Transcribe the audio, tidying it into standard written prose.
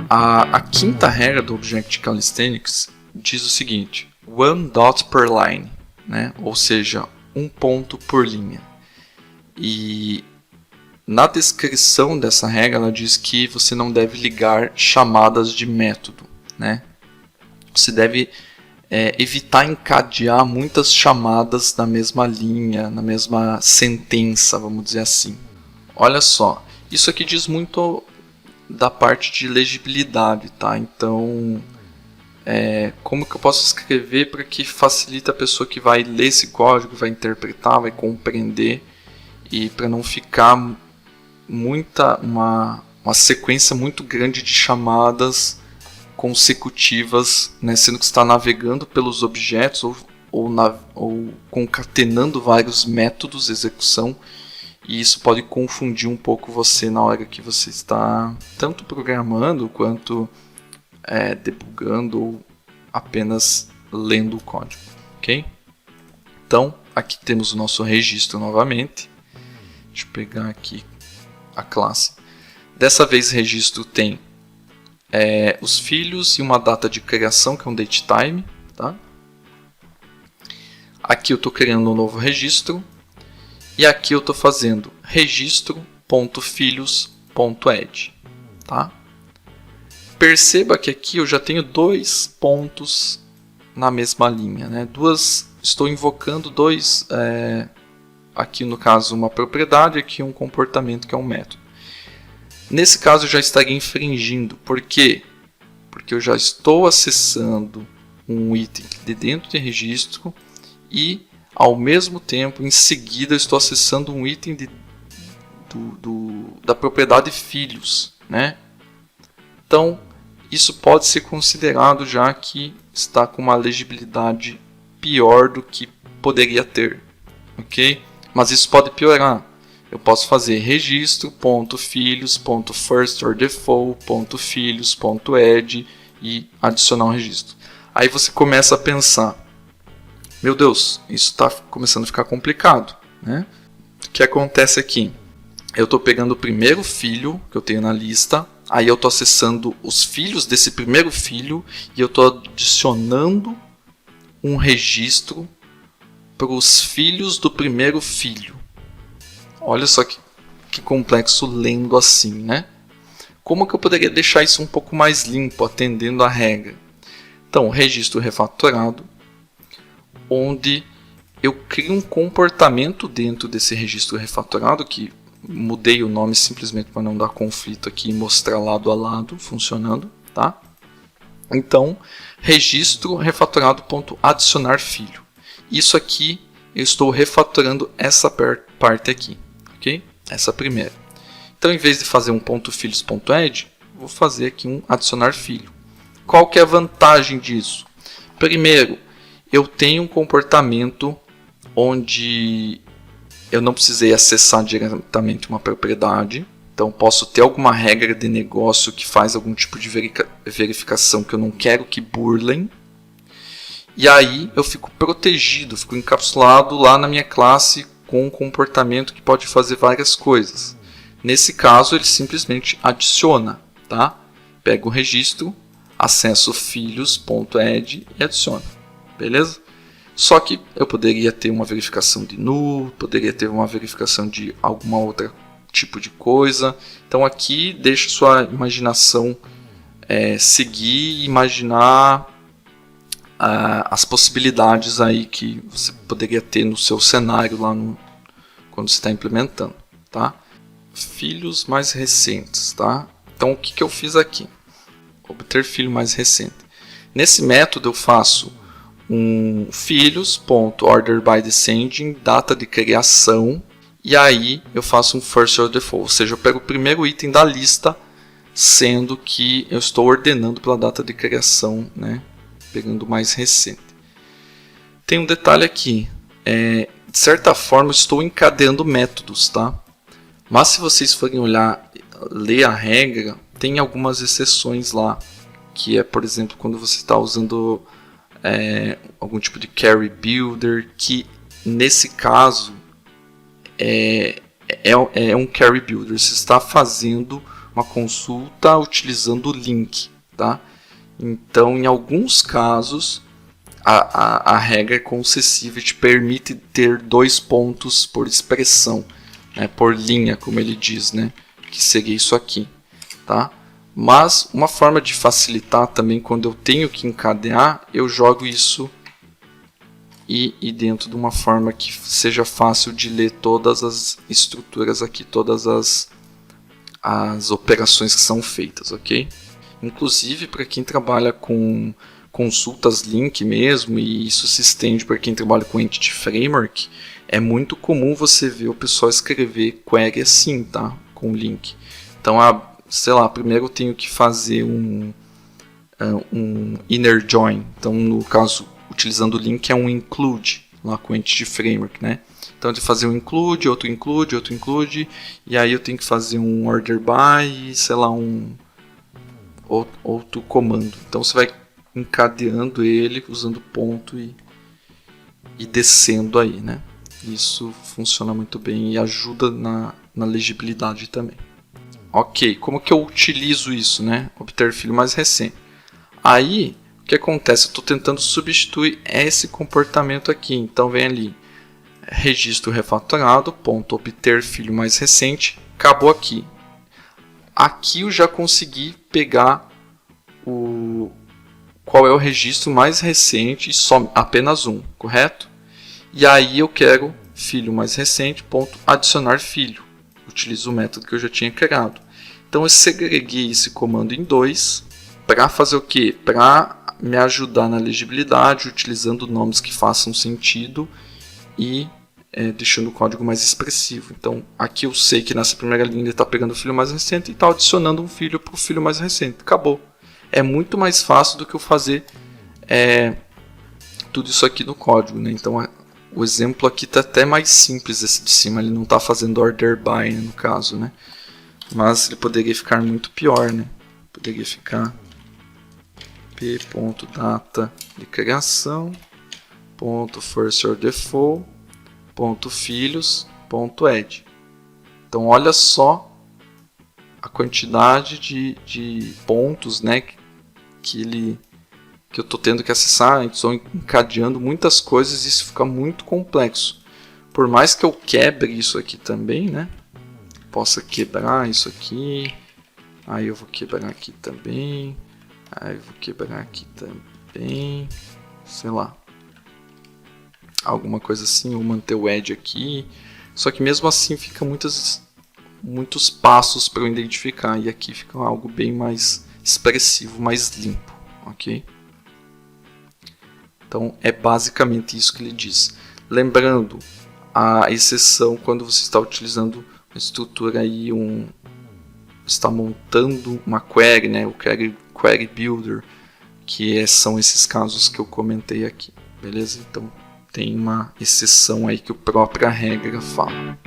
A quinta regra do Object Calisthenics diz o seguinte: one dot per line, né? Ou seja, um ponto por linha. E na descrição dessa regra ela diz que você não deve ligar chamadas de método, né? Você deve evitar encadear muitas chamadas na mesma linha, na mesma sentença, vamos dizer assim. Olha só, isso aqui diz muito da parte de legibilidade, tá? Então, como que eu posso escrever para que facilite a pessoa que vai ler esse código, vai interpretar, vai compreender, e para não ficar uma sequência muito grande de chamadas consecutivas, né, sendo que está navegando pelos objetos ou concatenando vários métodos de execução, e isso pode confundir um pouco você na hora que você está tanto programando quanto debugando ou apenas lendo o código, ok? Então aqui temos o nosso registro novamente. Deixa eu pegar aqui a classe. Dessa vez o registro tem os filhos e uma data de criação, que é um datetime, tá? Aqui eu estou criando um novo registro e aqui eu estou fazendo registro.filhos.add, tá? Perceba que aqui eu já tenho dois pontos na mesma linha, né? Estou invocando dois, aqui no caso uma propriedade, aqui um comportamento que é um método. Nesse caso eu já estaria infringindo. Por quê? Porque eu já estou acessando um item de dentro de registro e ao mesmo tempo, em seguida, eu estou acessando um item da propriedade filhos, né? Então, isso pode ser considerado já que está com uma legibilidade pior do que poderia ter, ok? Mas isso pode piorar. Eu posso fazer registro.filhos.firstOrDefault.filhos.add e adicionar um registro. Aí você começa a pensar, meu Deus, isso está começando a ficar complicado, né? O que acontece aqui? Eu estou pegando o primeiro filho que eu tenho na lista, aí eu estou acessando os filhos desse primeiro filho e eu estou adicionando um registro para os filhos do primeiro filho. Olha só que complexo lendo assim, né? Como que eu poderia deixar isso um pouco mais limpo, atendendo à regra? Então, registro refatorado, onde eu crio um comportamento dentro desse registro refatorado, que mudei o nome simplesmente para não dar conflito aqui e mostrar lado a lado funcionando, tá? Então, registro refatorado.adicionar filho. Isso aqui eu estou refatorando essa parte aqui. Okay? Essa primeira. Então, em vez de fazer um .filhos.add, vou fazer aqui um adicionar filho. Qual que é a vantagem disso? Primeiro, eu tenho um comportamento onde eu não precisei acessar diretamente uma propriedade. Então, posso ter alguma regra de negócio que faz algum tipo de verificação que eu não quero que burlem. E aí eu fico protegido, fico encapsulado lá na minha classe com um comportamento que pode fazer várias coisas. Nesse caso, ele simplesmente adiciona, tá? Pega o registro, acesso filhos.add e adiciona. Beleza? Só que eu poderia ter uma verificação de null, poderia ter uma verificação de alguma outra tipo de coisa. Então aqui deixa sua imaginação seguir e imaginar as possibilidades aí que você poderia ter no seu cenário lá quando você está implementando, tá? Filhos mais recentes, tá? Então o que eu fiz aqui? Obter filho mais recente. Nesse método eu faço um filhos.orderByDescending, data de criação, e aí eu faço um firstOrDefault, ou seja, eu pego o primeiro item da lista, sendo que eu estou ordenando pela data de criação, né? Pegando o mais recente. Tem um detalhe aqui, de certa forma eu estou encadeando métodos, tá? Mas se vocês forem ler a regra, tem algumas exceções lá, que é, por exemplo, quando você está usando algum tipo de carry builder, que nesse caso é um carry builder, você está fazendo uma consulta utilizando o link, tá? Então, em alguns casos, a regra é concessiva e te permite ter 2 pontos por expressão, né, por linha, como ele diz, né, que seria isso aqui, tá? Mas uma forma de facilitar também, quando eu tenho que encadear, eu jogo isso e dentro de uma forma que seja fácil de ler todas as estruturas aqui, todas as operações que são feitas, ok? Inclusive para quem trabalha com consultas link mesmo, e isso se estende para quem trabalha com Entity Framework, é muito comum você ver o pessoal escrever query assim, tá? Com link. Então, sei lá, primeiro eu tenho que fazer um inner join. Então, no caso, utilizando o link é um include, lá com Entity Framework, né? Então, eu tenho que fazer um include, outro include, outro include, e aí eu tenho que fazer um order by, sei lá, um outro comando. Então, você vai encadeando ele usando ponto e descendo aí, né? Isso funciona muito bem e ajuda na legibilidade também. Ok, como que eu utilizo isso, né? Obter filho mais recente. Aí, o que acontece? Eu estou tentando substituir esse comportamento aqui. Então, vem ali, registro refatorado, ponto, obter filho mais recente, acabou aqui. Aqui eu já consegui pegar qual é o registro mais recente e só apenas um, correto? E aí eu quero filho mais recente, ponto, adicionar filho. Utilizo o método que eu já tinha criado. Então eu segreguei esse comando em 2 para fazer o quê? Para me ajudar na legibilidade, utilizando nomes que façam sentido e deixando o código mais expressivo. Então aqui eu sei que nessa primeira linha ele está pegando o filho mais recente e está adicionando um filho para o filho mais recente. Acabou. É muito mais fácil do que eu fazer tudo isso aqui no código, né? Então o exemplo aqui está até mais simples, esse de cima. Ele não está fazendo order by, né, no caso, né? Mas ele poderia ficar muito pior, né? Poderia ficar p.data de criação, .first or default, .filhos, .add. Então olha só a quantidade de pontos, né, que eu estou tendo que acessar. Estou encadeando muitas coisas e isso fica muito complexo. Por mais que eu quebre isso aqui também, né, possa quebrar isso aqui, aí eu vou quebrar aqui também, aí eu vou quebrar aqui também, sei lá, alguma coisa assim, ou manter o edge aqui. Só que mesmo assim fica muitos passos para eu identificar, e aqui fica algo bem mais expressivo, mais limpo, ok? Então é basicamente isso que ele diz. Lembrando a exceção quando você está utilizando uma estrutura aí, está montando uma query, né? O query builder, que são esses casos que eu comentei aqui, beleza? Então tem uma exceção aí que a própria regra fala.